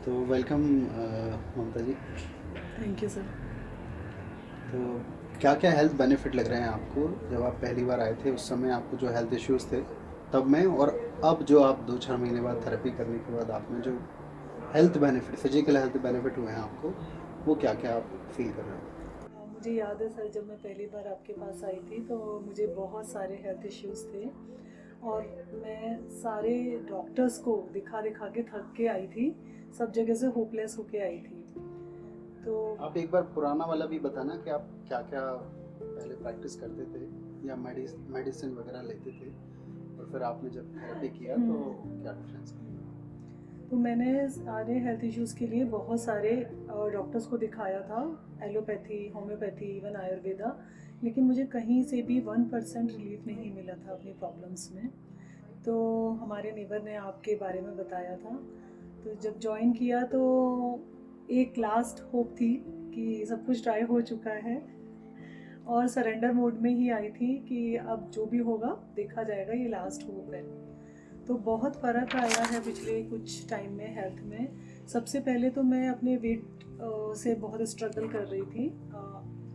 तो welcome Mamata ji. Thank you sir. तो क्या क्या हेल्थ बेनिफिट लग रहे हैं आपको जब आप पहली बार आए थे उस समय आपको जो हेल्थ इश्यूज थे तब में, और अब जो आप 2-4 महीने बाद थेरेपी करने के बाद आप में जो health benefit, physical health benefit हुए हैं आपको, वो क्या क्या आप फील कर रहे हैं? मुझे याद है सर, जब मैं पहली बार आपके पास आई थी तो मुझे बहुत सारे हेल्थ इश्यूज़ थे और मैं सारे डॉक्टर्स को दिखा दिखा के थक के आई थी। सब जगह से होपलेस होके आई थी। तो आप एक बार पुराना वाला भी बताना कि आप क्या क्या पहले प्रैक्टिस करते थे या मेडिसिन वगैरह लेते थे, और फिर आपने जब थेरेपी किया तो क्या डिफरेंस था? तो मैंने सारे हेल्थ इश्यूज़ के लिए बहुत सारे डॉक्टर्स को दिखाया था। Allopathy, homeopathy, even Ayurveda. लेकिन मुझे कहीं से भी 1% रिलीफ नहीं मिला था अपनी प्रॉब्लम्स में। तो हमारे नेबर ने आपके बारे में बताया था। तो जब जॉइन किया तो एक लास्ट होप थी कि सब कुछ ट्राई हो चुका है और सरेंडर मोड में ही आई थी कि अब जो भी होगा देखा जाएगा, ये लास्ट होप है। तो बहुत फ़र्क आया है पिछले कुछ टाइम में हेल्थ में। सबसे पहले तो मैं अपने वेट से बहुत स्ट्रगल कर रही थी।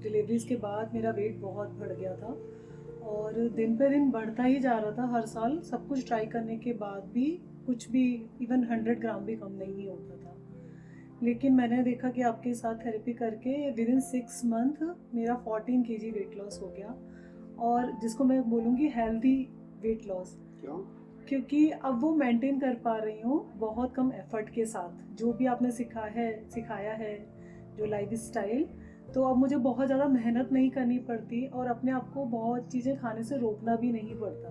डिलीवरीज़ के बाद मेरा वेट बहुत बढ़ गया था और दिन पे दिन बढ़ता ही जा रहा था। हर साल सब कुछ ट्राई करने के बाद भी कुछ भी, इवन 100 ग्राम भी कम नहीं होता था। लेकिन मैंने देखा कि आपके साथ थेरेपी करके विद इन 6 मंथ मेरा 14 kg वेट लॉस हो गया। और जिसको मैं बोलूँगी हेल्दी वेट लॉस, क्यों? क्योंकि अब वो मेंटेन कर पा रही हूँ बहुत कम एफर्ट के साथ। जो भी आपने सिखाया है जो लाइफ स्टाइल, तो अब मुझे बहुत ज़्यादा मेहनत नहीं करनी पड़ती और अपने आप को बहुत चीज़ें खाने से रोकना भी नहीं पड़ता।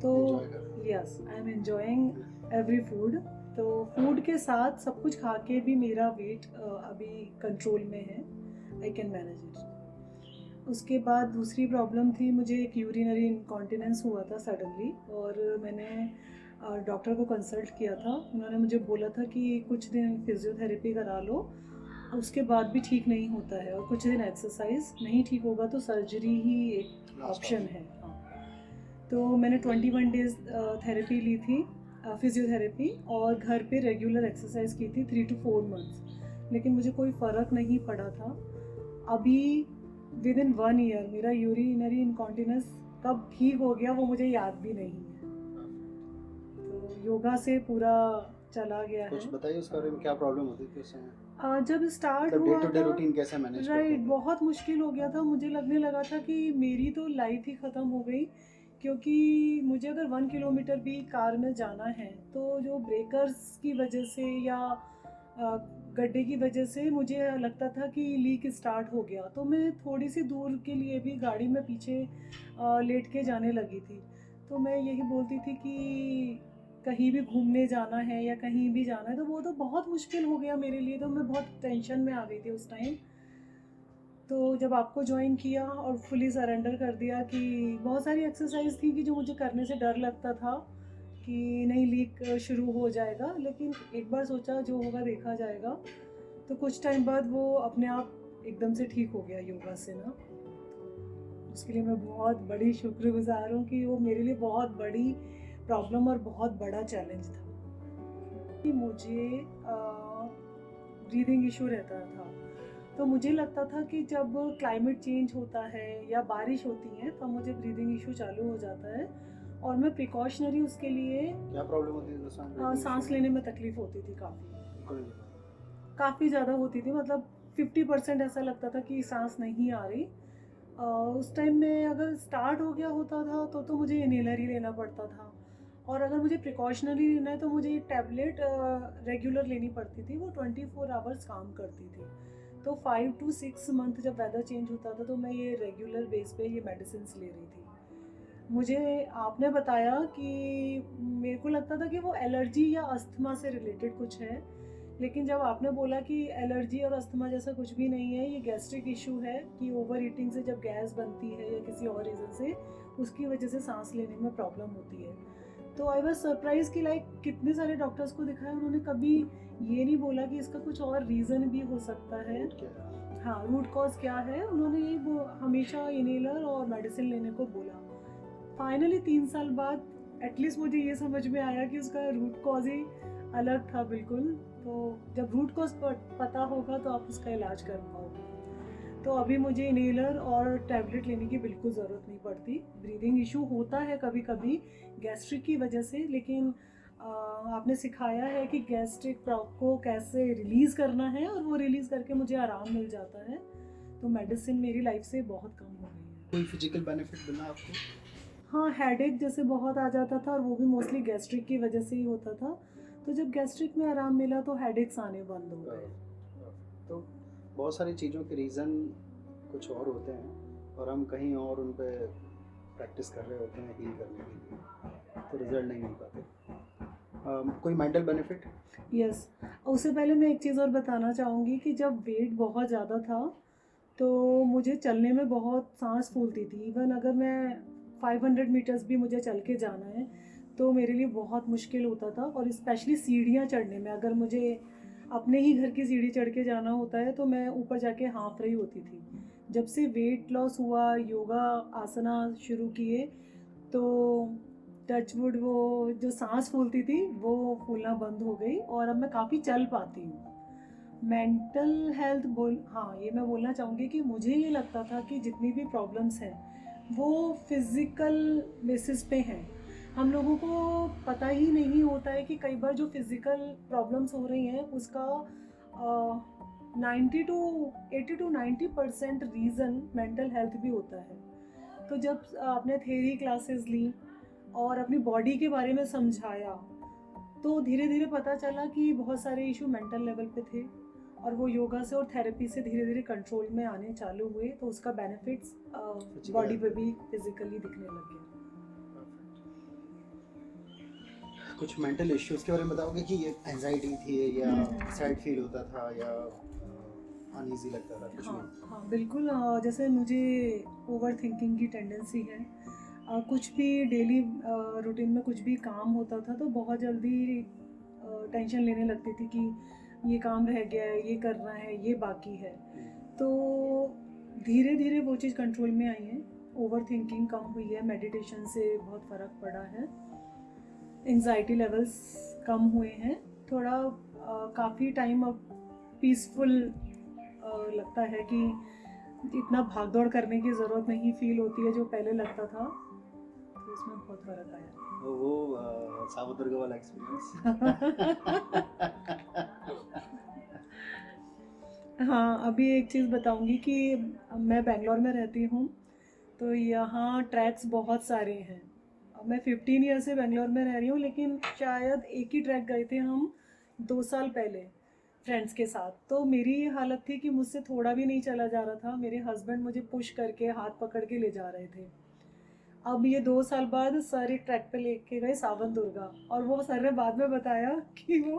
तो एंजॉय कर रहे यस, आई एम एंजॉइंग हैं? Every food. तो फूड के साथ सब कुछ खा के भी मेरा वेट अभी कंट्रोल में है। I can manage it. उसके बाद दूसरी प्रॉब्लम थी, मुझे एक यूरिनरी इनकॉन्टिनेंस हुआ था सडनली और मैंने डॉक्टर को कंसल्ट किया था। उन्होंने मुझे बोला था कि कुछ दिन फिजियोथेरेपी करा लो, उसके बाद भी ठीक नहीं होता है और कुछ दिन एक्सरसाइज, नहीं ठीक होगा तो सर्जरी ही एक लास्ट ऑप्शन ऑप्शन। है। हाँ, तो मैंने 21 डेज़ थेरेपी ली थी, फिजियोथेरेपी, और घर पे रेगुलर एक्सरसाइज की थी 3 to 4 मंथ्स। लेकिन मुझे कोई फ़र्क नहीं पड़ा था। अभी विद इन 1 ईयर मेरा यूरिनरी इनकॉन्टिनेंस कब ठीक हो गया वो मुझे याद भी नहीं है। तो योगा से पूरा चला गया कुछ है। बताइए उस बारे में, क्या प्रॉब्लम होती थी उस समय? जब स्टार्ट मतलब डे हुआ टू डे था, रूटीन कैसे मैनेज करते राइट, थे? बहुत मुश्किल हो गया था। मुझे लगने लगा था कि मेरी तो लाइफ ही ख़त्म हो गई, क्योंकि मुझे अगर 1 किलोमीटर भी कार में जाना है तो जो ब्रेकर्स की वजह से या गड्ढे की वजह से मुझे लगता था कि लीक स्टार्ट हो गया। तो मैं थोड़ी सी दूर के लिए भी गाड़ी में पीछे लेट के जाने लगी थी। तो मैं यही बोलती थी कि कहीं भी घूमने जाना है या कहीं भी जाना है तो वो तो बहुत मुश्किल हो गया मेरे लिए। तो मैं बहुत टेंशन में आ गई थी उस टाइम। तो जब आपको ज्वाइन किया और फुली सरेंडर कर दिया कि बहुत सारी एक्सरसाइज थी कि जो मुझे करने से डर लगता था कि नहीं लीक शुरू हो जाएगा, लेकिन एक बार सोचा जो होगा देखा जाएगा। तो कुछ टाइम बाद वो अपने आप एकदम से ठीक हो गया योगा से ना। उसके लिए मैं बहुत बड़ी शुक्रगुजार हूँ कि वो मेरे लिए बहुत बड़ी प्रॉब्लम और बहुत बड़ा चैलेंज था। कि मुझे ब्रीदिंग इशू रहता था। तो मुझे लगता था कि जब क्लाइमेट चेंज होता है या बारिश होती है तब मुझे ब्रीदिंग इशू चालू हो जाता है और मैं प्रिकॉशनरी उसके लिए क्या प्रॉब्लम होती थी उस समय ब्रीथिंग इशू सांस में? लेने में तकलीफ होती थी काफ़ी। बिल्कुल नहीं पता। काफ़ी ज़्यादा होती थी, मतलब 50% ऐसा लगता था कि सांस नहीं आ रही। उस टाइम में अगर स्टार्ट हो गया होता था तो मुझे इनहेलर ही लेना पड़ता था। और अगर मुझे प्रिकॉशनरी लेना है तो मुझे एक टैबलेट रेगुलर लेनी पड़ती थी, वो 24 आवर्स काम करती थी। तो 5 to 6 मंथ जब वेदर चेंज होता था तो मैं ये रेगुलर बेस पे ये मेडिसिन ले रही थी। मुझे आपने बताया कि मेरे को लगता था कि वो एलर्जी या अस्थमा से रिलेटेड कुछ है, लेकिन जब आपने बोला कि एलर्जी और अस्थमा जैसा कुछ भी नहीं है, ये गैस्ट्रिक इशू है कि ओवर ईटिंग से जब गैस बनती है या किसी और रीज़न से उसकी वजह से सांस लेने में प्रॉब्लम होती है। तो आई वाज सरप्राइज कि लाइक कितने सारे डॉक्टर्स को दिखाया, उन्होंने कभी ये नहीं बोला कि इसका कुछ और रीज़न भी हो सकता है। रूट क्या है? हाँ, रूट कॉज क्या है, उन्होंने ये हमेशा इनहेलर और मेडिसिन लेने को बोला। फाइनली 3 साल बाद एटलीस्ट मुझे ये समझ में आया कि उसका रूट कॉज ही अलग था बिल्कुल। तो जब रूट कॉज पता होगा तो आप उसका इलाज कर पाओगे। तो अभी मुझे इनहेलर और टैबलेट लेने की बिल्कुल ज़रूरत नहीं पड़ती। ब्रीदिंग इशू होता है कभी कभी गैस्ट्रिक की वजह से, लेकिन आपने सिखाया है कि गैस्ट्रिक को कैसे रिलीज़ करना है और वो रिलीज़ करके मुझे आराम मिल जाता है। तो मेडिसिन मेरी लाइफ से बहुत कम हो गई है। कोई फिजिकल बेनिफिट मिला आपको? हाँ, हेडेक जैसे बहुत आ जाता था और वो भी मोस्टली गैस्ट्रिक की वजह से ही होता था। तो जब गैस्ट्रिक में आराम मिला तो हेडेक्स आने बंद हो गए। तो बहुत सारी चीज़ों के रीज़न कुछ और होते हैं और हम कहीं और उन पे प्रैक्टिस कर रहे होते हैं हील करने के लिए, तो रिजल्ट नहीं मिल पाते। कोई मेंटल बेनिफिट? यस, उससे पहले मैं एक चीज़ और बताना चाहूँगी कि जब वेट बहुत ज़्यादा था तो मुझे चलने में बहुत सांस फूलती थी। इवन अगर मैं 500 मीटर्स भी मुझे चल के जाना है तो मेरे लिए बहुत मुश्किल होता था, और स्पेशली सीढ़ियाँ चढ़ने में अगर मुझे अपने ही घर की सीढ़ी चढ़ के जाना होता है तो मैं ऊपर जाके हाँफ रही होती थी। जब से वेट लॉस हुआ, योगा आसना शुरू किए, तो टचवुड वो जो सांस फूलती थी वो फूलना बंद हो गई और अब मैं काफ़ी चल पाती हूँ। मेंटल हेल्थ हाँ, ये मैं बोलना चाहूँगी कि मुझे ये लगता था कि जितनी भी प्रॉब्लम्स हैं वो फिज़िकल बेसिस पे हैं। हम लोगों को पता ही नहीं होता है कि कई बार जो फिज़िकल प्रॉब्लम्स हो रही हैं उसका 90 to 80 to 90% reason mental health भी होता है। तो जब आपने थ्योरी क्लासेस ली और अपनी बॉडी के बारे में समझाया तो धीरे धीरे पता चला कि बहुत सारे इशू मेंटल लेवल पे थे और वो योगा से और थेरेपी से धीरे धीरे कंट्रोल में आने चालू हुए, तो उसका बेनिफिट्स बॉडी पे भी फिजिकली दिखने लग गया। कुछ मेंटल इश्यूज के बारे में बताओगे कि ये एंजाइटी थी या सैड फील होता था या अनईजी लगता था कुछ? हाँ हाँ बिल्कुल, जैसे मुझे ओवर थिंकिंग की टेंडेंसी है। कुछ भी डेली रूटीन में कुछ भी काम होता था तो बहुत जल्दी टेंशन लेने लगती थी कि ये काम रह गया है, ये करना है, ये बाकी है। तो धीरे धीरे वो चीज़ कंट्रोल में आई है, ओवर थिंकिंग कम हुई है, मेडिटेशन से बहुत फ़र्क पड़ा है, एंजाइटी लेवल्स कम हुए हैं, थोड़ा काफ़ी टाइम अब पीसफुल लगता है कि इतना भाग दौड़ करने की ज़रूरत नहीं फील होती है जो पहले लगता था। तो इसमें बहुत फ़र्क आया। वो सावुदुर्ग वाला एक्सपीरियंस। हाँ, अभी एक चीज़ बताऊंगी कि मैं बेंगलोर में रहती हूँ, तो यहाँ ट्रैक्स बहुत सारे हैं। अब मैं 15 ईयर से बेंगलोर में रह रही हूँ, लेकिन शायद एक ही ट्रैक गए थे हम 2 साल पहले फ्रेंड्स के साथ। तो मेरी ये हालत थी कि मुझसे थोड़ा भी नहीं चला जा रहा था, मेरे हस्बैंड मुझे पुश करके हाथ पकड़ के ले जा रहे थे। अब ये 2 साल बाद सर एक ट्रैक पे लेके गए सावनदुर्गा, और वो सर ने बाद में बताया कि वो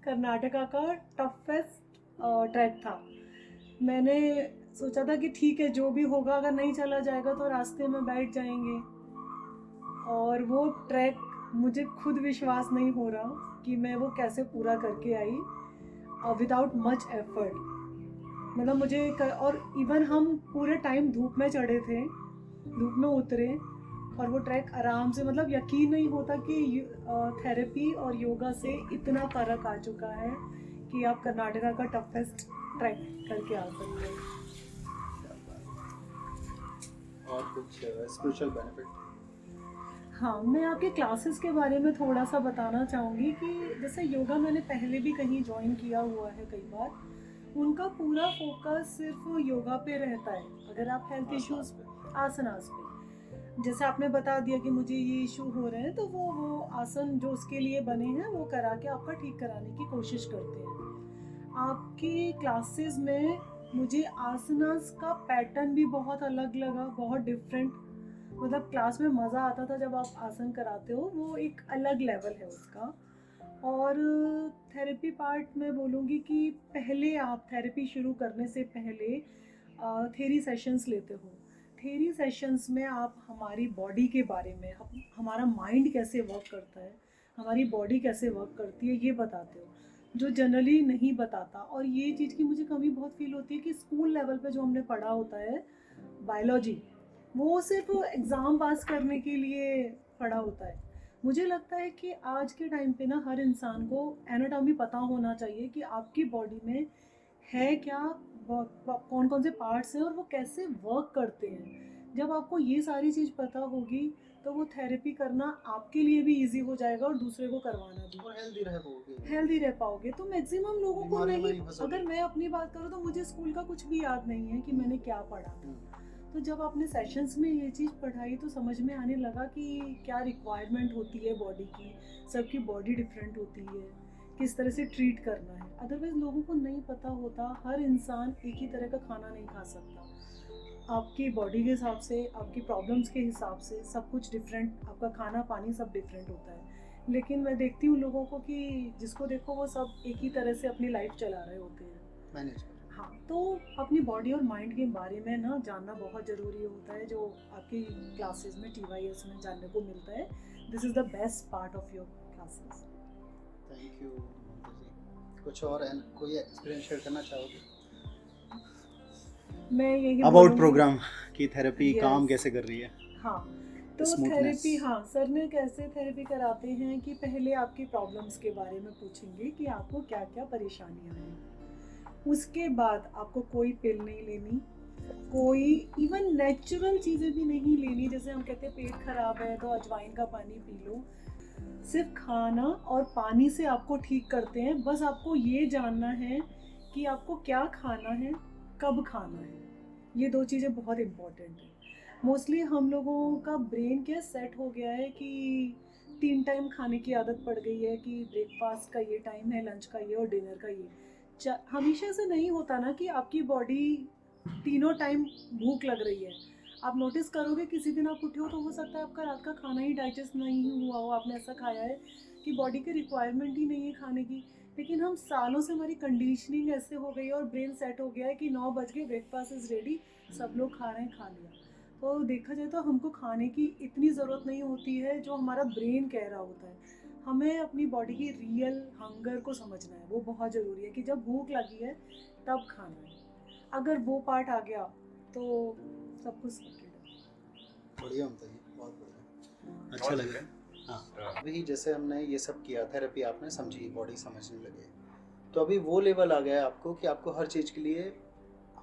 कर्नाटका का टफेस्ट ट्रैक था। मैंने सोचा था कि ठीक है जो भी होगा, अगर नहीं चला जाएगा तो रास्ते में बैठ जाएंगे, और वो ट्रैक मुझे खुद विश्वास नहीं हो रहा कि मैं वो कैसे पूरा करके आई विदाउट मच एफर्ट। मतलब मुझे और इवन हम पूरे टाइम धूप में चढ़े थे, धूप में उतरे, और वो ट्रैक आराम से, मतलब यकीन नहीं होता कि थेरेपी और योगा से इतना फ़र्क आ चुका है कि आप कर्नाटका का टफेस्ट ट्रैक करके आ सकते हैं। और कुछ स्पिरिचुअल बेनिफिट? हाँ, मैं आपके क्लासेस के बारे में थोड़ा सा बताना चाहूँगी कि जैसे योगा मैंने पहले भी कहीं ज्वाइन किया हुआ है कई बार, उनका पूरा फोकस सिर्फ योगा पे रहता है। अगर आप हेल्थ इश्यूज आसनास पे, जैसे आपने बता दिया कि मुझे ये इशू हो रहे हैं, तो वो आसन जो उसके लिए बने हैं वो करा के आपका ठीक कराने की कोशिश करते हैं। आपकी क्लासेस में मुझे आसनास का पैटर्न भी बहुत अलग लगा, बहुत डिफरेंट। मतलब क्लास में मज़ा आता था जब आप आसन कराते हो, वो एक अलग लेवल है उसका। और थेरेपी पार्ट में बोलूँगी कि पहले आप थेरेपी शुरू करने से पहले थेरी सेशंस लेते हो। थेरी सेशंस में आप हमारी बॉडी के बारे में, हमारा माइंड कैसे वर्क करता है, हमारी बॉडी कैसे वर्क करती है, ये बताते हो, जो जनरली नहीं बताता। और ये चीज़ की मुझे कमी बहुत फील होती है कि स्कूल लेवल पे जो हमने पढ़ा होता है बायोलॉजी, वो सिर्फ एग्ज़ाम पास करने के लिए पढ़ा होता है। मुझे लगता है कि आज के टाइम पे ना हर इंसान को एनाटॉमी पता होना चाहिए कि आपकी बॉडी में है क्या, कौन कौन से पार्ट्स हैं और वो कैसे वर्क करते हैं। जब आपको ये सारी चीज़ पता होगी तो वो थेरेपी करना आपके लिए भी इजी हो जाएगा और दूसरे को करवाना भी। और हेल्दी रह पाओगे। तो मैक्सिमम लोगों को बीमारी में नहीं, ही फंसोगे। अगर मैं अपनी बात करूँ तो मुझे स्कूल का कुछ भी याद नहीं है कि मैंने क्या पढ़ा था। तो जब आपने सेशंस में ये चीज़ पढ़ाई तो समझ में आने लगा कि क्या रिक्वायरमेंट होती है बॉडी की। सबकी बॉडी डिफरेंट होती है, किस तरह से ट्रीट करना है। अदरवाइज लोगों को नहीं पता होता। हर इंसान एक ही तरह का खाना नहीं खा सकता। आपकी बॉडी के हिसाब से, आपकी प्रॉब्लम्स के हिसाब से सब कुछ डिफरेंट, आपका खाना पानी सब डिफरेंट होता है। लेकिन मैं देखती हूँ लोगों को कि जिसको देखो वो सब एक ही तरह से अपनी लाइफ चला रहे होते हैं। मैनेज हाँ, तो अपनी बॉडी और माइंड के बारे में ना जानना बहुत ज़रूरी होता है, जो आपकी क्लासेस में TYS में जानने को मिलता है। This is the best part of your classes. Thank you Mamta ji. कुछ और कोई एक्सपीरियंस शेयर करना चाहोगे मैं यही अबाउट बोलूँगी। प्रोग्राम की थेरेपी Yes. काम कैसे कर रही है? हाँ, तो Smoothness. थेरेपी, हाँ सर ने कैसे थेरेपी कराते हैं कि पहले आपकी प्रॉब्लम्स के बारे में पूछेंगे कि आपको क्या क्या परेशानियाँ हैं। उसके बाद आपको कोई पिल नहीं लेनी, कोई इवन नेचुरल चीज़ें भी नहीं लेनी। जैसे हम कहते हैं पेट खराब है तो अजवाइन का पानी पी लो। सिर्फ खाना और पानी से आपको ठीक करते हैं। बस आपको ये जानना है कि आपको क्या खाना है, कब खाना है। ये 2 चीज़ें बहुत इम्पॉर्टेंट हैं। मोस्टली हम लोगों का ब्रेन क्या सेट हो गया है कि 3 टाइम खाने की आदत पड़ गई है कि ब्रेकफास्ट का ये टाइम है, लंच का ये और डिनर का ये। हमेशा से नहीं होता ना कि आपकी बॉडी तीनों टाइम भूख लग रही है। आप नोटिस करोगे किसी दिन आप उठे हो तो हो सकता है आपका रात का खाना ही डाइजेस्ट नहीं हुआ हो, आपने ऐसा खाया है कि बॉडी की रिक्वायरमेंट ही नहीं है खाने की। लेकिन हम सालों से हमारी कंडीशनिंग ऐसे हो गई है और ब्रेन सेट हो गया है कि 9 बज गए, ब्रेकफास्ट इज़ रेडी, सब लोग खा रहे हैं, खा लिया। तो देखा जाए तो हमको खाने की इतनी ज़रूरत नहीं होती है जो हमारा ब्रेन कह रहा होता है। हमें अपनी बॉडी की रियल हंगर को समझना है, वो बहुत ज़रूरी है कि जब भूख लगी है तब खाना है। अगर वो पार्ट आ गया तो सब कुछ sorted है। बढ़िया ममता जी, बहुत बढ़िया, अच्छा लग रहा है। हाँ, अभी जैसे हमने ये सब किया, थेरेपी आपने समझी, बॉडी समझने लगे, तो अभी वो लेवल आ गया है आपको कि आपको हर चीज़ के लिए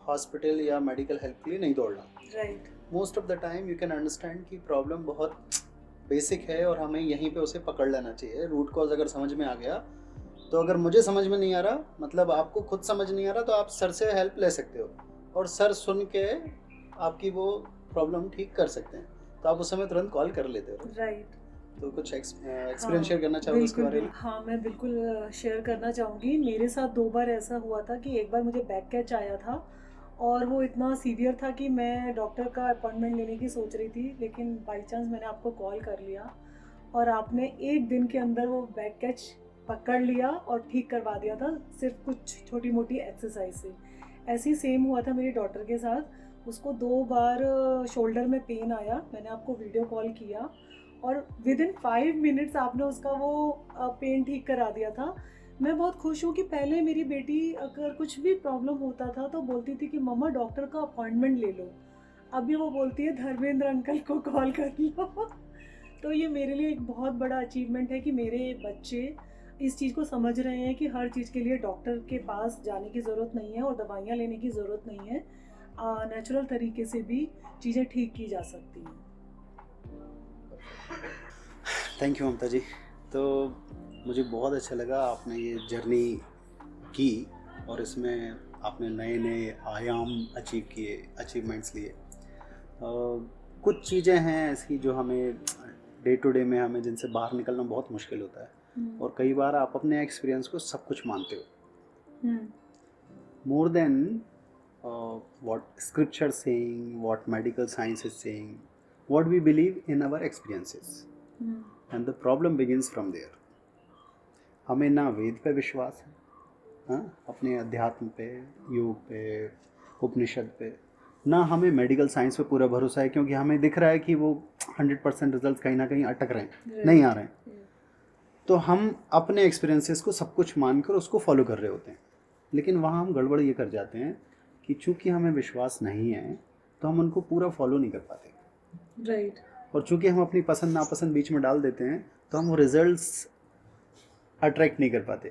हॉस्पिटल या मेडिकल हेल्प के लिए नहीं दौड़ना। Right. Most of the time you can understand कि प्रॉब्लम बहुत बेसिक है और हमें यहीं पे उसे पकड़ लेना चाहिए। रूट कॉज अगर समझ में आ गया तो अगर मुझे समझ में नहीं आ रहा, मतलब आपको खुद समझ नहीं आ रहा, तो आप सर से हेल्प ले सकते हो और सर सुन के आपकी वो प्रॉब्लम ठीक कर सकते हैं। तो आप उस समय तुरंत कॉल कर लेते हो। राइट। तो कुछ एक्सपीरियंस शेयर करना चाहोगे उसके बारे में? हाँ, मैं बिल्कुल शेयर करना चाहूँगी। मेरे साथ 2 बार ऐसा हुआ था कि एक बार मुझे बैक कैच आया था और वो इतना सीवियर था कि मैं डॉक्टर का अपॉइंटमेंट लेने की सोच रही थी, लेकिन बाई चांस मैंने आपको कॉल कर लिया और आपने 1 दिन के अंदर वो बैक कैच पकड़ लिया और ठीक करवा दिया था, सिर्फ कुछ छोटी मोटी एक्सरसाइज से। ऐसे ही सेम हुआ था मेरी डॉटर के साथ। उसको 2 बार शोल्डर में पेन आया, मैंने आपको वीडियो कॉल किया और विदिन 5 मिनट्स आपने उसका वो पेन ठीक करा दिया था। मैं बहुत खुश हूँ कि पहले मेरी बेटी अगर कुछ भी प्रॉब्लम होता था तो बोलती थी कि मम्मा डॉक्टर का अपॉइंटमेंट ले लो। अभी वो बोलती है धर्मेंद्र अंकल को कॉल कर लो। तो ये मेरे लिए एक बहुत बड़ा अचीवमेंट है कि मेरे बच्चे इस चीज़ को समझ रहे हैं कि हर चीज़ के लिए डॉक्टर के पास जाने की ज़रूरत नहीं है और दवाइयाँ लेने की ज़रूरत नहीं है। नेचुरल तरीके से भी चीज़ें ठीक की जा सकती हैं। थैंक यू ममता जी। तो मुझे बहुत अच्छा लगा आपने ये जर्नी की और इसमें आपने नए नए आयाम अचीव किए, अचीवमेंट्स लिए। कुछ चीज़ें हैं ऐसी जो हमें डे टू डे में हमें जिनसे बाहर निकलना बहुत मुश्किल होता है और कई बार आप अपने एक्सपीरियंस को सब कुछ मानते हो, more than what scripture saying, what medical science is saying, what we believe in our experiences, and the problem begins from there. हमें ना वेद पे विश्वास है, हाँ, अपने अध्यात्म पे, योग पे, उपनिषद पे, ना हमें मेडिकल साइंस पे पूरा भरोसा है क्योंकि हमें दिख रहा है कि वो 100% रिजल्ट कहीं ना कहीं अटक रहे हैं, नहीं आ रहे हैं। तो हम अपने एक्सपीरियंसेस को सब कुछ मानकर उसको फॉलो कर रहे होते हैं, लेकिन वहाँ हम गड़बड़ ये कर जाते हैं कि चूंकि हमें विश्वास नहीं है तो हम उनको पूरा फॉलो नहीं कर पाते। राइट। और चूंकि हम अपनी पसंद नापसंद बीच में डाल देते हैं तो हम वो रिजल्ट्स अट्रैक्ट नहीं कर पाते।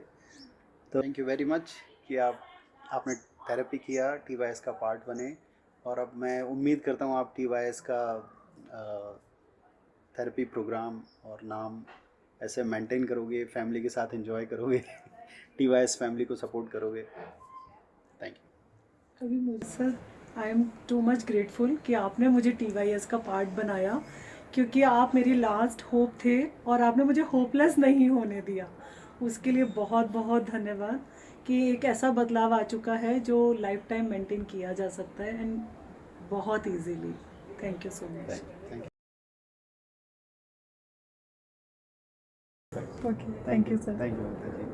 तो थैंक यू वेरी मच कि आपने थेरेपी किया, TYS का पार्ट बने, और अब मैं उम्मीद करता हूँ आप TYS का थेरेपी प्रोग्राम और नाम ऐसे मेंटेन करोगे, फैमिली के साथ एंजॉय करोगे TYS फैमिली को सपोर्ट करोगे। Thank you. अभी मुझे sir, I am too much grateful कि आपने मुझे TYS का पार्ट बनाया, क्योंकि आप मेरी लास्ट होप थे और आपने मुझे होपलेस नहीं होने दिया। उसके लिए बहुत बहुत धन्यवाद कि एक ऐसा बदलाव आ चुका है जो लाइफ टाइम मेंटेन किया जा सकता है, एंड बहुत easily. Thank you so much. Thank okay, thank you sir. You.